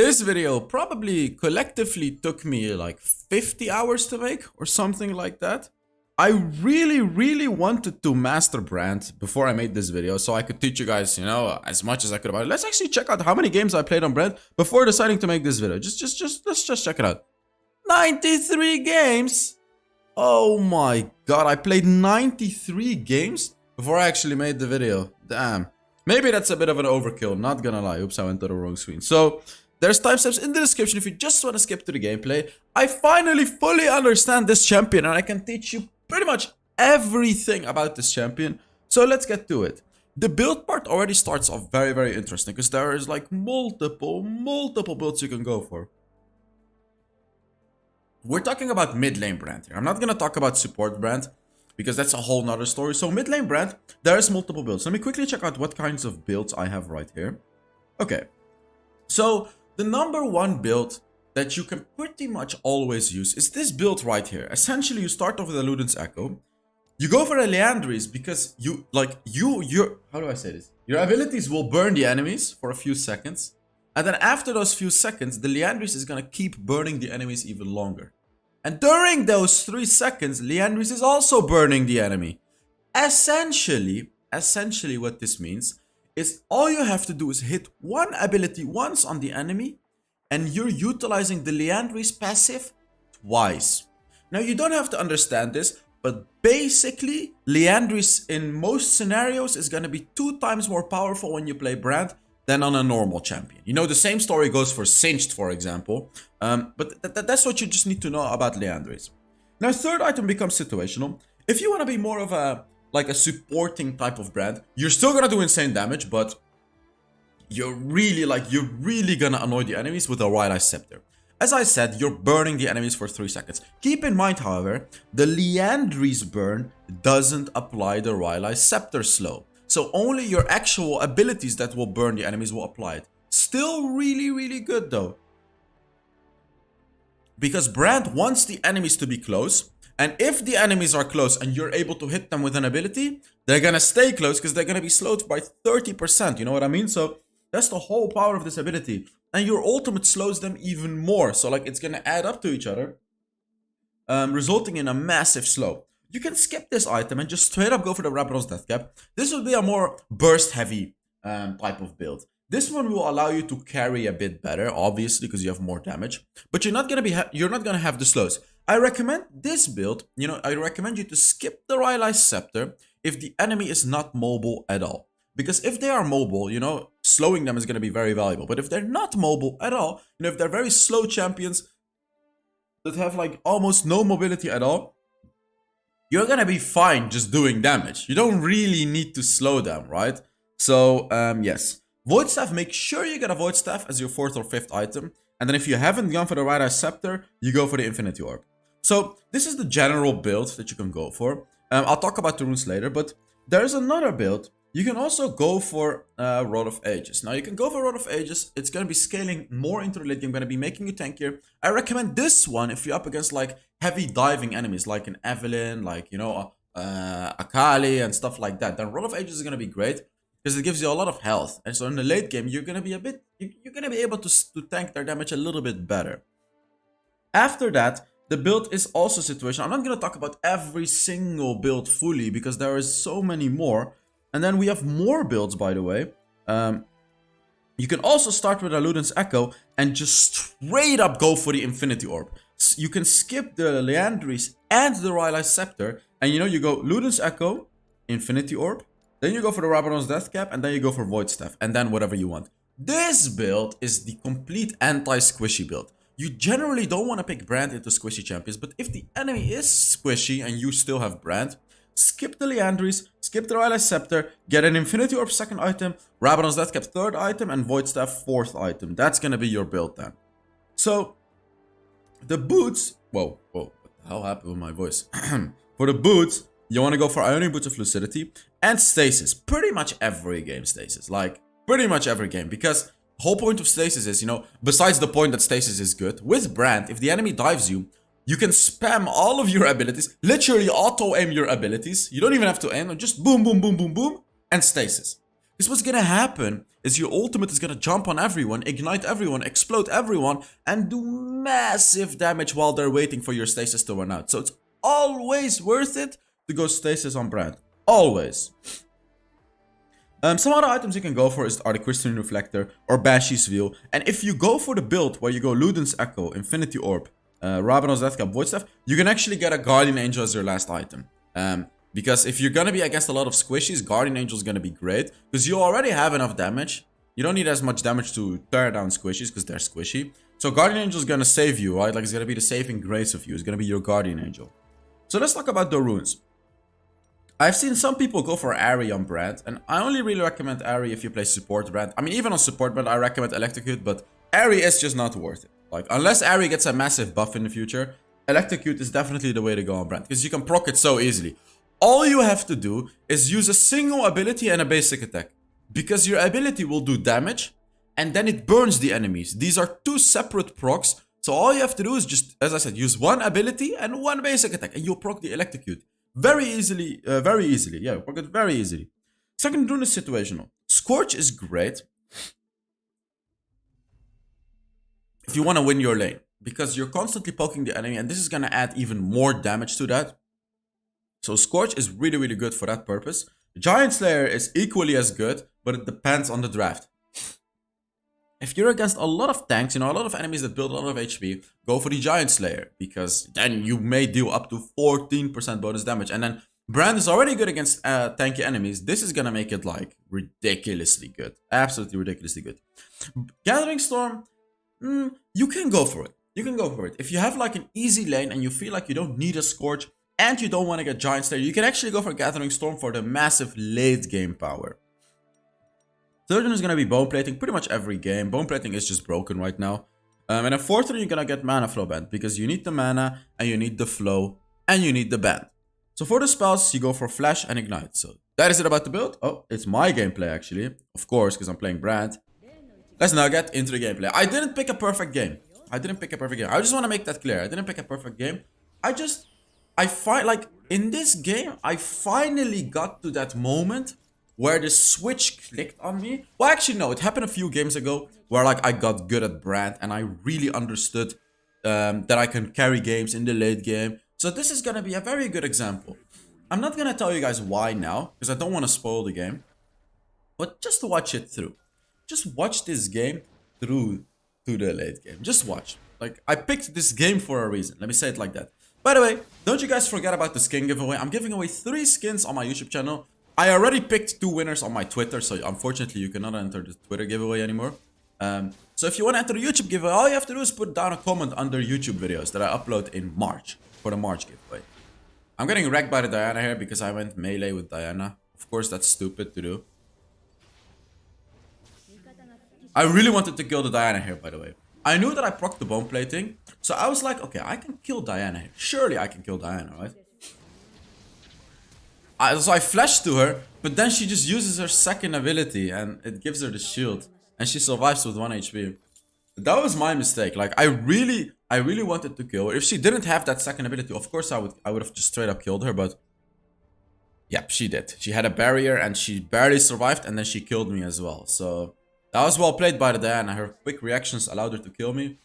This video probably collectively took me like 50 hours to make or something like that. I really wanted to master Brand before I made this video so I could teach you guys, as much as I could about it. Let's actually check out how many games I played on Brand before deciding to make this video. Let's just check it out. 93 games. Oh my god, I played 93 games before I actually made the video. Damn. Maybe that's a bit of an overkill, not gonna lie. Oops, I went to the wrong screen. So, there's timestamps in the description if you just want to skip to the gameplay. I finally fully understand this champion and I can teach you pretty much everything about this champion. So let's get to it. The build part already starts off very interesting because there is like multiple builds you can go for. We're talking about mid lane Brand here. I'm not gonna talk about support Brand because that's a whole nother story. So mid lane Brand, there's multiple builds. Let me quickly check out what kinds of builds I have right here. Okay, so the number one build that you can pretty much always use is this build right here. Essentially, you start off with a Luden's Echo. You go for a Liandry's because how do I say this? Your abilities will burn the enemies for a few seconds. And then after those few seconds, the Liandry's is gonna keep burning the enemies even longer. And during those 3 seconds, Liandry's is also burning the enemy. Essentially what this means is all you have to do is hit one ability once on the enemy and you're utilizing the Liandry's passive twice. Now you don't have to understand this, but basically Liandry's in most scenarios is going to be 2 times more powerful when you play Brand than on a normal champion. The same story goes for Singed, for example, but that's what you just need to know about Liandry's. Now third item becomes situational. If you want to be more of a supporting type of Brand, you're still gonna do insane damage, but you're really gonna annoy the enemies with a Rylai's Scepter. As I said, you're burning the enemies for 3 seconds. Keep in mind, however, the Liandry's burn doesn't apply the Rylai's Scepter slow. So only your actual abilities that will burn the enemies will apply it. Still really good though. Because Brand wants the enemies to be close. And if the enemies are close and you're able to hit them with an ability, they're gonna stay close because they're gonna be slowed by 30%, you know what I mean? So that's the whole power of this ability. And your ultimate slows them even more. So it's gonna add up to each other, resulting in a massive slow. You can skip this item and just straight up go for the Rabadon's Death Cap. This will be a more burst heavy type of build. This one will allow you to carry a bit better, obviously, because you have more damage. But you're not gonna have the slows. I recommend this build, I recommend you to skip the Rylai's Scepter if the enemy is not mobile at all. Because if they are mobile, slowing them is going to be very valuable. But if they're not mobile at all, if they're very slow champions that have almost no mobility at all, you're going to be fine just doing damage. You don't really need to slow them, right? So, yes. Void Staff, make sure you get a Void Staff as your 4th or 5th item. And then if you haven't gone for the Rylai's Scepter, you go for the Infinity Orb. So this is the general build that you can go for. I'll talk about the runes later, but there's another build. You can also go for Rod of Ages. Now you can go for Rod of Ages. It's going to be scaling more into the late game, going to be making you tankier. I recommend this one if you're up against heavy diving enemies like an Evelyn, Akali and stuff like that. Then Rod of Ages is going to be great because it gives you a lot of health. And so in the late game, you're going to be able to tank their damage a little bit better. After that, the build is also situational. I'm not going to talk about every single build fully because there is so many more. And then we have more builds, by the way. You can also start with a Luden's Echo and just straight up go for the Infinity Orb. You can skip the Liandry's and the Rylai's Scepter. And you go Luden's Echo, Infinity Orb. Then you go for the Rabadon's Death Cap. And then you go for Void Staff. And then whatever you want. This build is the complete anti-squishy build. You generally don't want to pick Brand into squishy champions, but if the enemy is squishy and you still have Brand, skip the Liandry's, skip the Rylai's Scepter, get an Infinity Orb 2nd item, Rabadon's Death Cap 3rd item, and Void Staff 4th item. That's gonna be your build then. So, the boots... Whoa, what the hell happened with my voice? For the boots, you want to go for Ionic Boots of Lucidity and Stasis. Pretty much every game Stasis. Pretty much every game, because whole point of Stasis is, besides the point that Stasis is good, with Brand, if the enemy dives you, you can spam all of your abilities, literally auto-aim your abilities. You don't even have to aim, just boom, and Stasis. Because what's gonna happen is your ultimate is gonna jump on everyone, ignite everyone, explode everyone, and do massive damage while they're waiting for your stasis to run out. So it's always worth it to go stasis on Brand. Always. Some other items you can go for are the Crystalline Reflector or Banshee's Wheel. And if you go for the build where you go Luden's Echo, Infinity Orb, Rabbanon's Death Cap, Void Staff, you can actually get a Guardian Angel as your last item. Because if you're gonna be against a lot of squishies, Guardian Angel is gonna be great. Because you already have enough damage. You don't need as much damage to tear down squishies because they're squishy. So Guardian Angel is gonna save you, right? Like it's gonna be the saving grace of you. It's gonna be your Guardian Angel. So let's talk about the runes. I've seen some people go for Ari on Brand, and I only really recommend Ari if you play support Brand. I mean, even on support Brand, I recommend Electrocute, but Ari is just not worth it. Like, unless Ari gets a massive buff in the future, Electrocute is definitely the way to go on Brand, because you can proc it so easily. All you have to do is use a single ability and a basic attack, because your ability will do damage, and then it burns the enemies. These are two separate procs, so all you have to do is just, as I said, use one ability and one basic attack, and you'll proc the Electrocute. Very easily, yeah, proc it very easily. Second rune is situational. Scorch is great if you want to win your lane, because you're constantly poking the enemy, and this is going to add even more damage to that. So Scorch is really, really good for that purpose. Giant Slayer is equally as good, but it depends on the draft. If you're against a lot of tanks, you know, a lot of enemies that build a lot of HP, go for the Giant Slayer, because then you may deal up to 14% bonus damage. And then Brand is already good against tanky enemies. This is gonna make it like ridiculously good. Absolutely ridiculously good. Gathering Storm, you can go for it. You can go for it. If you have like an easy lane and you feel like you don't need a Scorch and you don't want to get Giant Slayer, you can actually go for Gathering Storm for the massive late game power. Third one is going to be Bone Plating pretty much every game. Bone Plating is just broken right now. And then fourth one, you're going to get Mana Flow Band, because you need the mana, and you need the flow, and you need the band. So for the spells, you go for Flash and Ignite. So that is it about the build. Oh, it's my gameplay actually. Of course, because I'm playing Brand. Let's now get into the gameplay. I didn't pick a perfect game. I just want to make that clear. I didn't pick a perfect game. I find like in this game, I finally got to that moment where the switch clicked on me. Well, actually, no, it happened a few games ago where like I got good at Brand and I really understood that I can carry games in the late game. So this is gonna be a very good example. I'm not gonna tell you guys why now, because I don't want to spoil the game, but just watch it through. Just watch this game through to the late game. Just watch. Like, I picked this game for a reason. Let me say it like that. By the way, don't you guys forget about the skin giveaway. I'm giving away 3 skins on my YouTube channel. I already picked 2 winners on my Twitter, so unfortunately you cannot enter the Twitter giveaway anymore. So if you want to enter the YouTube giveaway, all you have to do is put down a comment under YouTube videos that I upload in March for the March giveaway. I'm getting wrecked by the Diana here because I went melee with Diana. Of course, that's stupid to do. I really wanted to kill the Diana here, by the way. I knew that I procced the bone plating, so I was like, okay, I can kill Diana here. Surely I can kill Diana, right? So I flashed to her, but then she just uses her second ability and it gives her the shield. And she survives with 1 HP. That was my mistake. Like, I really wanted to kill her. If she didn't have that second ability, of course I would have just straight up killed her, but... Yep, she did. She had a barrier and she barely survived, and then she killed me as well. So that was well played by the Diana. Her quick reactions allowed her to kill me.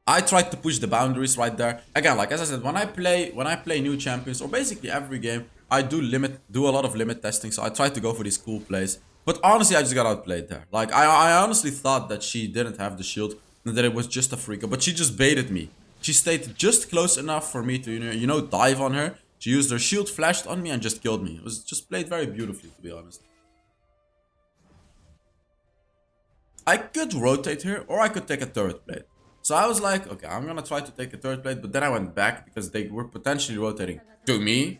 I tried to push the boundaries right there. Again, like as I said, when I play new champions, or basically every game, I do a lot of limit testing. So I tried to go for these cool plays. But honestly, I just got outplayed there. Like, I honestly thought that she didn't have the shield and that it was just a freak. But she just baited me. She stayed just close enough for me to, you know, dive on her. She used her shield, flashed on me, and just killed me. It was just played very beautifully, to be honest. I could rotate here, or I could take a turret plate. So I was like, okay, I'm gonna try to take a turret plate, but then I went back because they were potentially rotating to me.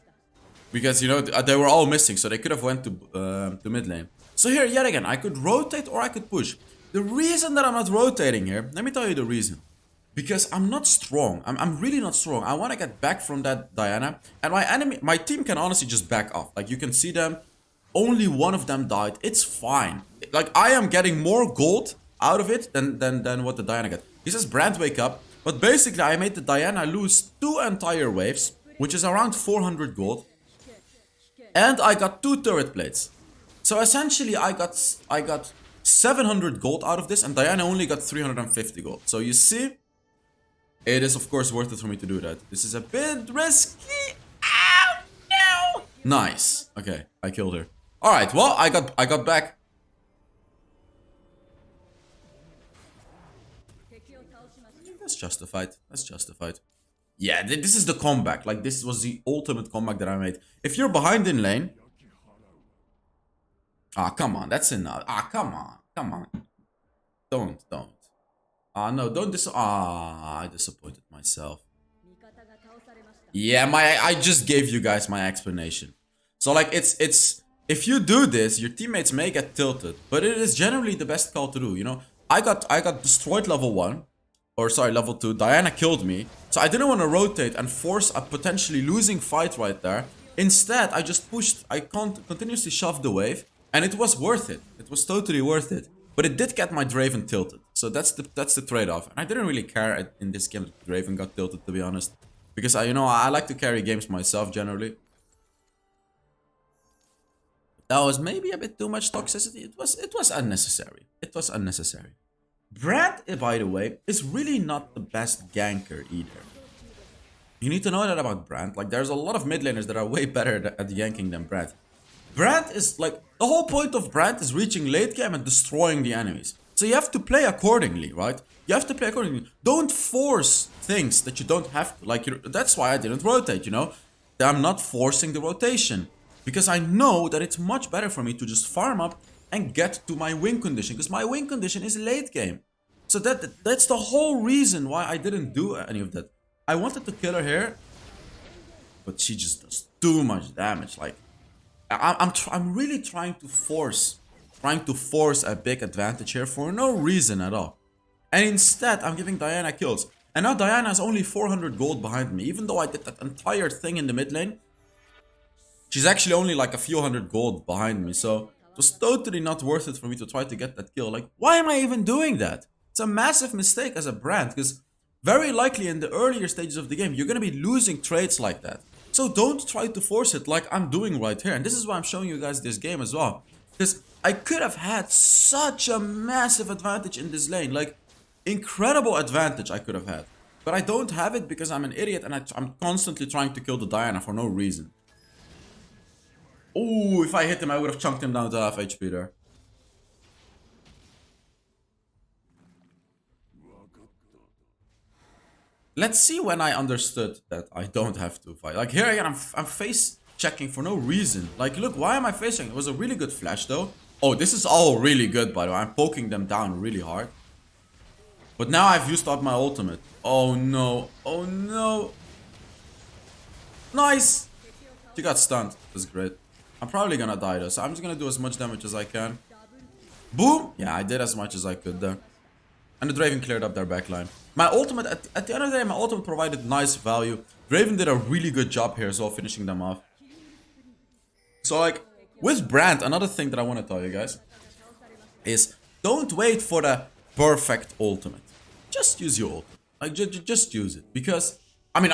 Because, you know, they were all missing, so they could have went to mid lane. So here, yet again, I could rotate or I could push. The reason that I'm not rotating here, let me tell you the reason. Because I'm not strong. I'm really not strong. I want to get back from that Diana. And my team can honestly just back off. Like, you can see them. Only one of them died. It's fine. Like, I am getting more gold out of it than what the Diana got. He says Brand wake up. But basically, I made the Diana lose 2 entire waves, which is around 400 gold. And I got 2 turret plates. So essentially, I got 700 gold out of this, and Diana only got 350 gold. So you see, it is of course worth it for me to do that. This is a bit risky. Ow, no. Nice. Okay, I killed her. All right. Well, I got back. That's justified. That's justified. Yeah, this is the comeback. Like, this was the ultimate comeback that I made. If you're behind in lane... Ah, come on. That's enough. Ah, come on. Come on. Don't. Ah, no, don't I disappointed myself. Yeah, I just gave you guys my explanation. So, like, it's... If you do this, your teammates may get tilted. But it is generally the best call to do, you know? I got destroyed level 1. Or sorry, level 2. Diana killed me. So I didn't want to rotate and force a potentially losing fight right there. Instead, I just pushed. I continuously shoved the wave. And it was worth it. It was totally worth it. But it did get my Draven tilted. So that's the trade-off. And I didn't really care in this game that Draven got tilted, to be honest. Because I like to carry games myself generally. That was maybe a bit too much toxicity. It was unnecessary. It was unnecessary. Brand, by the way, is really not the best ganker either. You need to know that about Brand. Like, there's a lot of mid laners that are way better at ganking than Brand. Brand is like, the whole point of Brand is reaching late game and destroying the enemies. So you have to play accordingly, right? You have to play accordingly. Don't force things that you don't have to. Like, that's why I didn't rotate, you know? I'm not forcing the rotation. Because I know that it's much better for me to just farm up and get to my win condition, because my win condition is late game. So that's the whole reason why I didn't do any of that. I wanted to kill her here, but she just does too much damage. Like, I'm really trying to force a big advantage here for no reason at all. And instead, I'm giving Diana kills. And now Diana is only 400 gold behind me, even though I did that entire thing in the mid lane. She's actually only like a few hundred gold behind me, so it was totally not worth it for me to try to get that kill. Like, why am I even doing that? It's a massive mistake as a brand, because very likely in the earlier stages of the game, you're going to be losing trades like that. So don't try to force it like I'm doing right here. And this is why I'm showing you guys this game as well. Because I could have had such a massive advantage in this lane. Like, incredible advantage I could have had. But I don't have it because I'm an idiot and I'm constantly trying to kill the Diana for no reason. Oh, if I hit him, I would have chunked him down to half HP there. Let's see when I understood that I don't have to fight. Like, here again, I'm face checking for no reason. Like, look, why am I face checking? It was a really good flash, though. Oh, this is all really good, by the way. I'm poking them down really hard. But now I've used up my ultimate. Oh, no. Oh, no. Nice. She got stunned. That's great. I'm probably gonna die though, so I'm just gonna do as much damage as I can. Boom! Yeah, I did as much as I could there. And the Draven cleared up their backline. My ultimate, at the end of the day, my ultimate provided nice value. Draven did a really good job here as well, finishing them off. So, like, with Brand, another thing that I want to tell you guys is don't wait for the perfect ultimate. Just use your ultimate. Like, just use it. Because, I mean,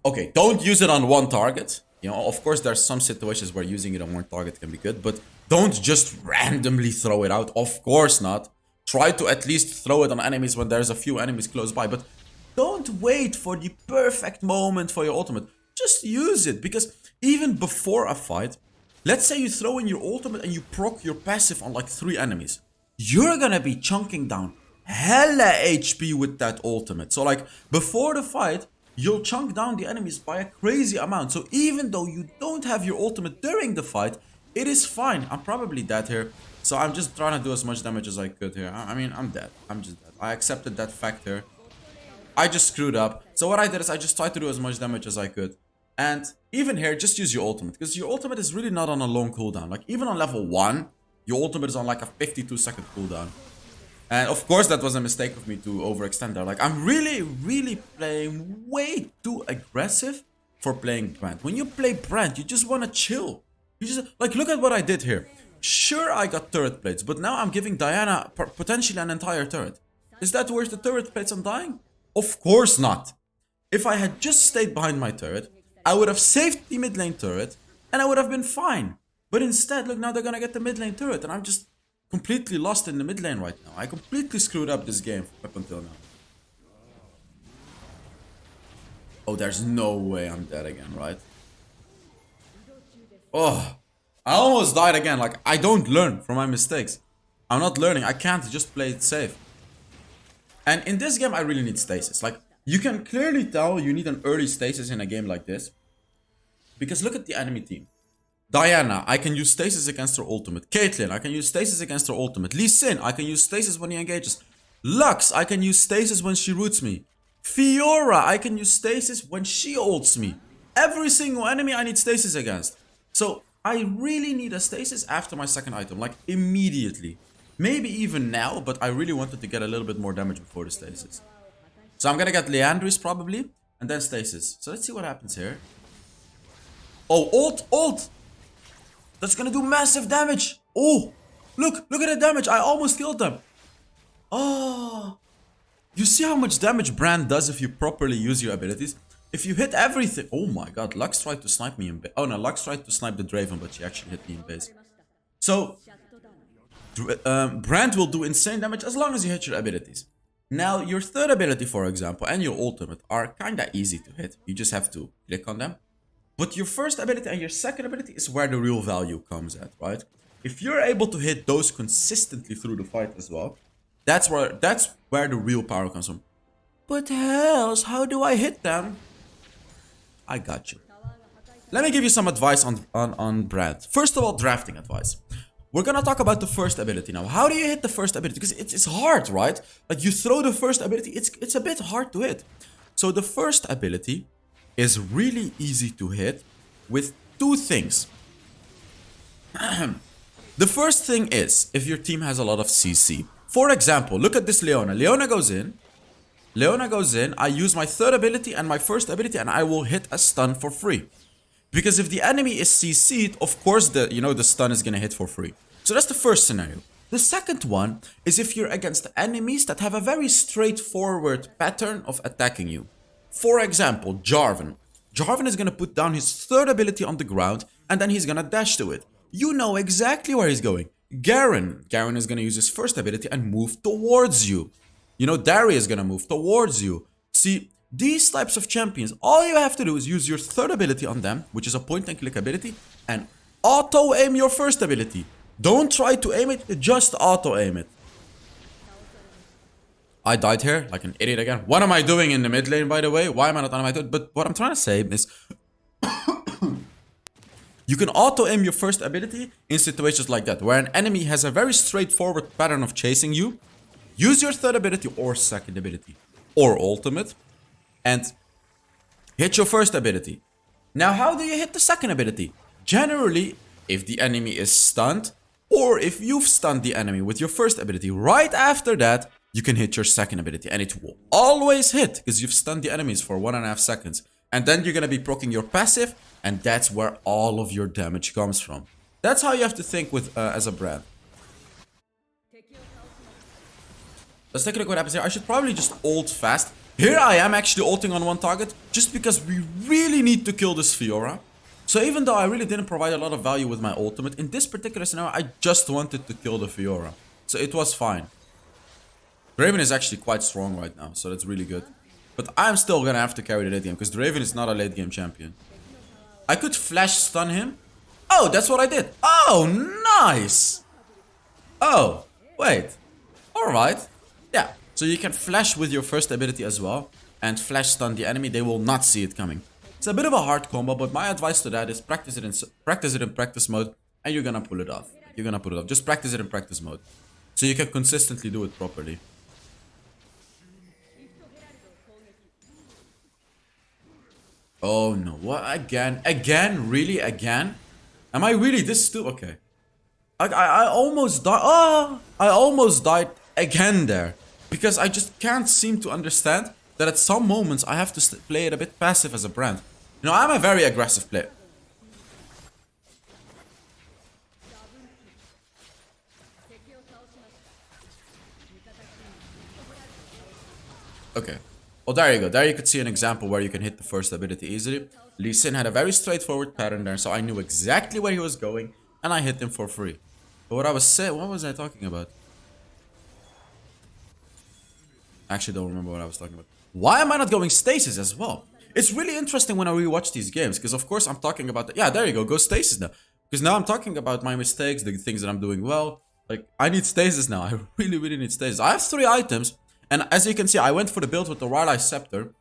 okay, don't use it on one target. You know, of course, there's some situations where using it on one target can be good, but don't just randomly throw it out. Of course not. Try to at least throw it on enemies when there's a few enemies close by, but don't wait for the perfect moment for your ultimate. Just use it, because even before a fight, let's say you throw in your ultimate and you proc your passive on like 3 enemies. You're gonna be chunking down hella HP with that ultimate. So like, before the fight, you'll chunk down the enemies by a crazy amount. So even though you don't have your ultimate during the fight, it is fine. I'm probably dead here. So I'm just trying to do as much damage as I could here. I mean, I'm dead. I'm just dead. I accepted that fact here. I just screwed up. So what I did is I just tried to do as much damage as I could. And even here, just use your ultimate. Because your ultimate is really not on a long cooldown. Like, even on level 1, your ultimate is on like a 52-second cooldown. And of course that was a mistake of me to overextend there. Like, I'm really playing way too aggressive for playing Brand. When you play Brand, you just want to chill. You just, like, look at what I did here. Sure, I got turret plates, but now I'm giving Diana potentially an entire turret. Is that worth the turret plates on dying? Of course not. If I had just stayed behind my turret, I would have saved the mid lane turret, and I would have been fine. But instead, look, now they're gonna get the mid lane turret, and I'm just completely lost in the mid lane right now. I completely screwed up this game up until now. Oh, there's no way I'm dead again, right? Oh, I almost died again. Like, I don't learn from my mistakes. I'm not learning. I can't just play it safe. And in this game, I really need stasis. Like, you can clearly tell you need an early stasis in a game like this. Because look at the enemy team. Diana, I can use stasis against her ultimate. Caitlyn, I can use stasis against her ultimate. Lee Sin, I can use stasis when he engages. Lux, I can use stasis when she roots me. Fiora, I can use stasis when she ults me. Every single enemy I need stasis against. So, I really need a stasis after my second item. Like, immediately. Maybe even now, but I really wanted to get a little bit more damage before the stasis. So I'm gonna get Leandris probably, and then stasis. So let's see what happens here. Oh, ult! That's gonna do massive damage! Oh! Look at the damage! I almost killed them! Oh! You see how much damage Brand does if you properly use your abilities? If you hit everything... Oh my god, Lux tried to snipe me in base. Oh no, Lux tried to snipe the Draven, but she actually hit me in base. So... Brand will do insane damage as long as you hit your abilities. Now, your third ability, for example, and your ultimate are kinda easy to hit. You just have to click on them. But your first ability and your second ability is where the real value comes at, right? If you're able to hit those consistently through the fight as well, that's where the real power comes from. But Hells, how do I hit them? I got you. Let me give you some advice on Brand. First of all, drafting advice. We're gonna talk about the first ability now. How do you hit the first ability? Because it's hard, right? Like, you throw the first ability, it's a bit hard to hit. So the first ability is really easy to hit with two things. The first thing is, if your team has a lot of CC. For example, look at this Leona. Leona goes in, I use my third ability and my first ability, and I will hit a stun for free. Because if the enemy is CC'd, of course the stun is gonna hit for free. So that's the first scenario. The second one is if you're against enemies that have a very straightforward pattern of attacking you. For example, Jarvan. Jarvan is gonna put down his third ability on the ground, and then he's gonna dash to it. You know exactly where he's going. Garen is gonna use his first ability and move towards you. You know, Darius is gonna move towards you. See, these types of champions, all you have to do is use your third ability on them, which is a point and click ability, and auto aim your first ability. Don't try to aim it, just auto aim it. I died here like an idiot again. What am I doing in the mid lane, by the way? Why am I not on my turret? But what I'm trying to say is you can auto aim your first ability in situations like that, where an enemy has a very straightforward pattern of chasing you. Use your third ability or second ability or ultimate and hit your first ability. Now, how do you hit the second ability? Generally, if the enemy is stunned, or if you've stunned the enemy with your first ability, right after that, you can hit your second ability. And it will always hit, because you've stunned the enemies for 1.5 seconds. And then you're gonna be proccing your passive, and that's where all of your damage comes from. That's how you have to think with as a Brand. Let's take a look what happens here. I should probably just ult fast. Here I am actually ulting on one target, just because we really need to kill this Fiora. So even though I really didn't provide a lot of value with my ultimate, in this particular scenario, I just wanted to kill the Fiora. So it was fine. Draven is actually quite strong right now, so that's really good. But I'm still gonna have to carry the late game, because Draven is not a late game champion. I could flash stun him. Oh, that's what I did. Oh, nice. Oh, wait. Alright. Yeah, so you can flash with your first ability as well, and flash stun the enemy. They will not see it coming. It's a bit of a hard combo, but my advice to that is practice it in practice mode, and you're gonna pull it off. Just practice it in practice mode, so you can consistently do it properly. Oh no, what again? Again? Really? Again? Am I really this stupid? Okay. I almost died. Oh, I almost died again there. Because I just can't seem to understand that at some moments I have to play it a bit passive as a Brand. You know, I'm a very aggressive player. Okay. Well, there you go. There you could see an example where you can hit the first ability easily. Lee Sin had a very straightforward pattern there, so I knew exactly where he was going. and I hit him for free. But what I was saying, what was I talking about? I actually don't remember what I was talking about. Why am I not going stasis as well? It's really interesting when I rewatch these games, because of course I'm talking about yeah, there you go stasis now. Because now I'm talking about my mistakes, the things that I'm doing well. Like, I need stasis now. I really need stasis. I have 3 items, and as you can see, I went for the build with the Right Eye Scepter.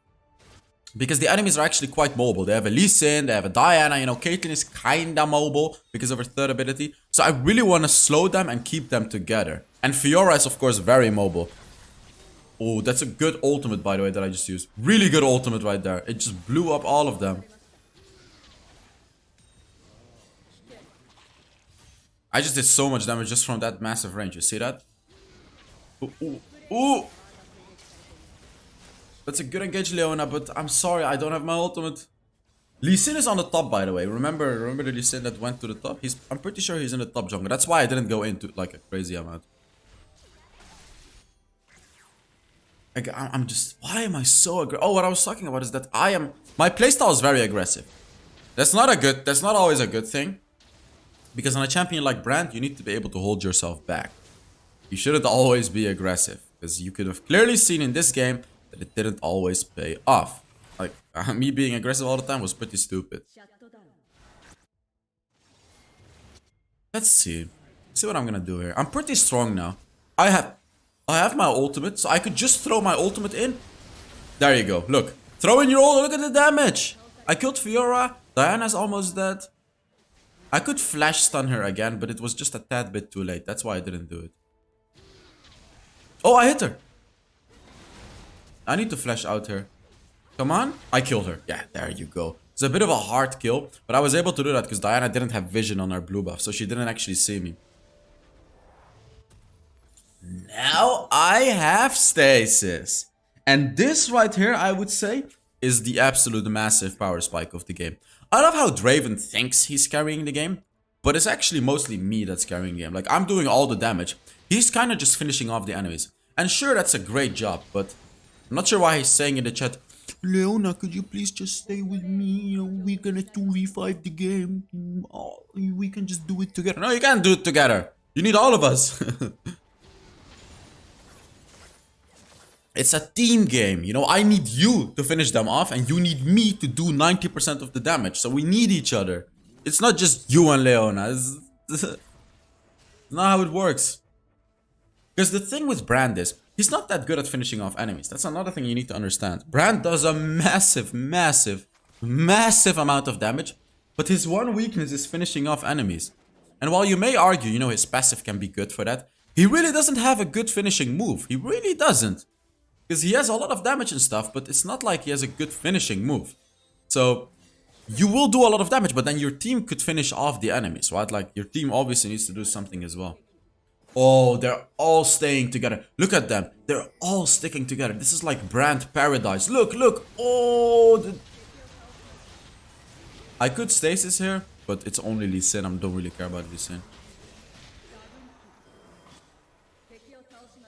Because the enemies are actually quite mobile. They have a Lee Sin, they have a Diana, you know, Caitlyn is kinda mobile because of her third ability. So I really want to slow them and keep them together. And Fiora is of course very mobile. Oh, that's a good ultimate by the way that I just used. Really good ultimate right there. It just blew up all of them. I just did so much damage just from that massive range. You see that? Ooh, ooh, ooh. That's a good engage, Leona, but I'm sorry, I don't have my ultimate. Lee Sin is on the top, by the way. Remember the Lee Sin that went to the top? I'm pretty sure he's in the top jungle. That's why I didn't go into like a crazy amount. Like, I'm just... Why am I so aggressive? Oh, what I was talking about is that my playstyle is very aggressive. That's not always a good thing. Because on a champion like Brand, you need to be able to hold yourself back. You shouldn't always be aggressive. Because you could have clearly seen in this game that it didn't always pay off. Like, me being aggressive all the time was pretty stupid. Let's see. See what I'm gonna do here. I'm pretty strong now. I have my ultimate, so I could just throw my ultimate in. There you go. Look. Throw in your ultimate. Look at the damage. I killed Fiora. Diana's almost dead. I could flash stun her again, but it was just a tad bit too late. That's why I didn't do it. Oh, I hit her. I need to flash out her. Come on. I killed her. Yeah, there you go. It's a bit of a hard kill, but I was able to do that because Diana didn't have vision on her blue buff, so she didn't actually see me. Now I have stasis. And this right here, I would say, is the absolute massive power spike of the game. I love how Draven thinks he's carrying the game, but it's actually mostly me that's carrying the game. Like, I'm doing all the damage. He's kind of just finishing off the enemies. And sure, that's a great job, but I'm not sure why he's saying in the chat, Leona, could you please just stay with me? You know, we're gonna 2v5 the game. Oh, we can just do it together. No, you can't do it together. You need all of us. It's a team game, you know, I need you to finish them off and you need me to do 90% of the damage. So we need each other. It's not just you and Leona. It's not how it works. Because the thing with Brand is, he's not that good at finishing off enemies. That's another thing you need to understand. Brand does a massive amount of damage, but his one weakness is finishing off enemies. And while you may argue, you know, his passive can be good for that, he really doesn't have a good finishing move. He really doesn't. Because he has a lot of damage and stuff, but it's not like he has a good finishing move. So, you will do a lot of damage, but then your team could finish off the enemies, right? Like, your team obviously needs to do something as well. Oh, they're all staying together. Look at them. They're all sticking together. This is like Brand Paradise. Look, look. Oh, I could stasis here, but it's only Lee Sin. I don't really care about Lee Sin.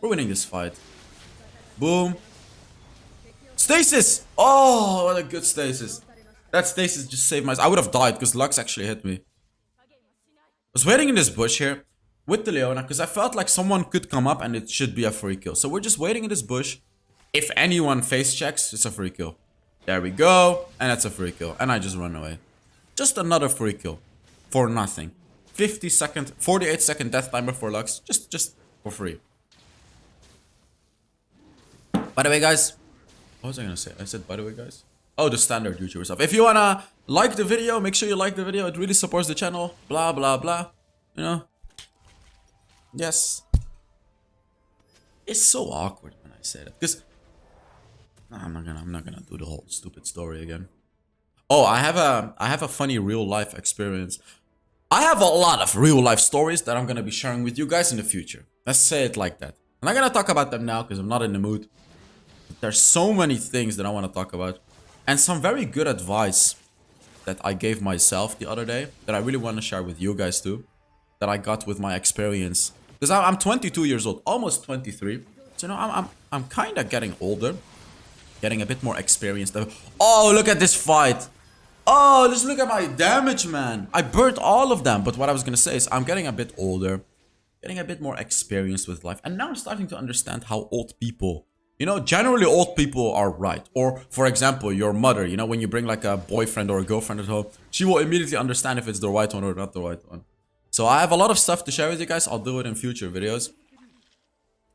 We're winning this fight. Boom. Stasis! Oh, what a good stasis. That stasis just saved my... I would have died because Lux actually hit me. I was waiting in this bush here with the Leona because I felt like someone could come up and it should be a free kill. So we're just waiting in this bush. If anyone face checks, it's a free kill. There we go. And that's a free kill. And I just run away. Just another free kill. For nothing. 48 second death timer for Lux. Just for free. By the way, guys, what was I gonna say? I said, by the way, guys. Oh, the standard YouTuber stuff. If you wanna like the video, make sure you like the video. It really supports the channel. Blah, blah, blah. You know? Yes. It's so awkward when I say that. Because... I'm not gonna do the whole stupid story again. Oh, I have a funny real life experience. I have a lot of real life stories that I'm gonna be sharing with you guys in the future. Let's say it like that. I'm not gonna talk about them now because I'm not in the mood. There's so many things that I want to talk about. And some very good advice that I gave myself the other day that I really want to share with you guys too. That I got with my experience. Because I'm 22 years old, almost 23. So, you know, I'm kind of getting older. Getting a bit more experienced. Oh, look at this fight. Oh, just look at my damage, man. I burnt all of them. But what I was gonna say is I'm getting a bit older, getting a bit more experienced with life. And now I'm starting to understand how old people, generally old people are right. Or, for example, your mother, when you bring like a boyfriend or a girlfriend at home, she will immediately understand if it's the right one or not the right one. So I have a lot of stuff to share with you guys. I'll do it in future videos.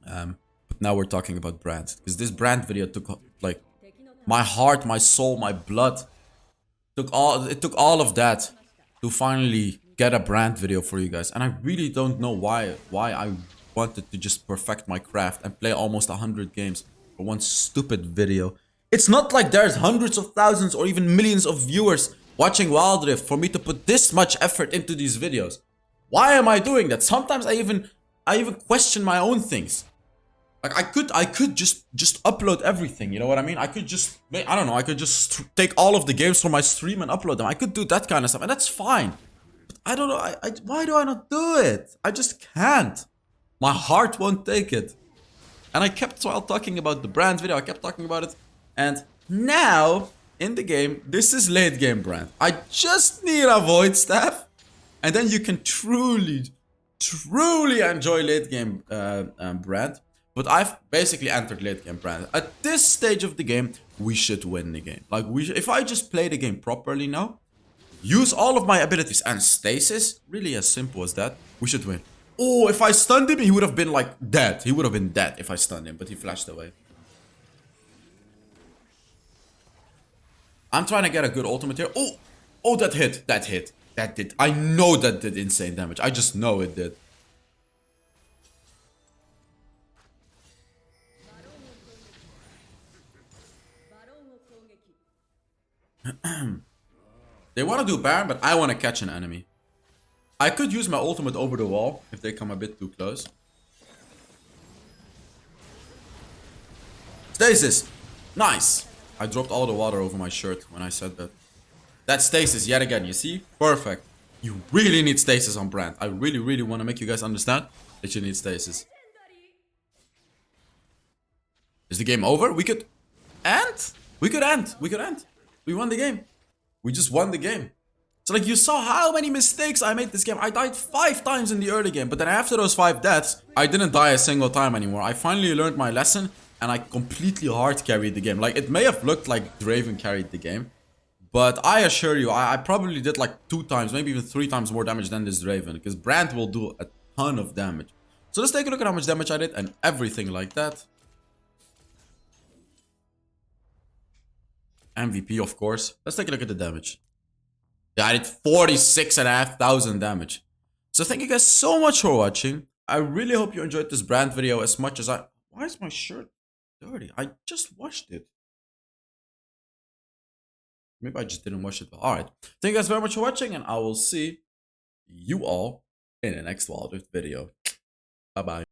But now we're talking about brand. Because this brand video took, like, my heart, my soul, my blood. It took all of that to finally get a brand video for you guys. And I really don't know why I wanted to just perfect my craft and play almost 100 games for one stupid video. It's not like there's hundreds of thousands or even millions of viewers watching Wild Rift for me to put this much effort into these videos. Why am I doing that? Sometimes I even question my own things. Like I could just upload everything, you know what I mean? I could just, I don't know, I could just take all of the games from my stream and upload them. I could do that kind of stuff, and that's fine. But I don't know, why do I not do it? I just can't. My heart won't take it. And I kept, while talking about the brand video, I kept talking about it. And now, in the game, this is late game brand. I just need a void staff. And then you can truly enjoy late game brand. But I've basically entered late game brand. At this stage of the game, we should win the game. Like, if I just play the game properly now, use all of my abilities and stasis, really as simple as that, we should win. Oh, if I stunned him, he would have been like dead. He would have been dead if I stunned him, but he flashed away. I'm trying to get a good ultimate here. Oh, that hit. That did. I know that did insane damage. I just know it did. They want to do Baron, but I want to catch an enemy. I could use my ultimate over the wall if they come a bit too close. Stasis! Nice! I dropped all the water over my shirt when I said that. That's stasis yet again, you see? Perfect. You really need stasis on brand. I really want to make you guys understand that you need stasis. Is the game over? We could end? We could end. We won the game. We just won the game. So like you saw how many mistakes I made this game. I died 5 times in the early game. But then after those 5 deaths, I didn't die a single time anymore. I finally learned my lesson. And I completely hard carried the game. Like it may have looked like Draven carried the game. But I assure you, I probably did like 2 times, maybe even 3 times more damage than this Draven. Because Brand will do a ton of damage. So let's take a look at how much damage I did and everything like that. MVP, of course. Let's take a look at the damage. Yeah, I did 46,500 damage. So thank you guys so much for watching. I really hope you enjoyed this brand video as much as I... Why is my shirt dirty? I just washed it. Maybe I just didn't wash it well. Alright. Thank you guys very much for watching, and I will see you all in the next Wild Rift video. Bye-bye.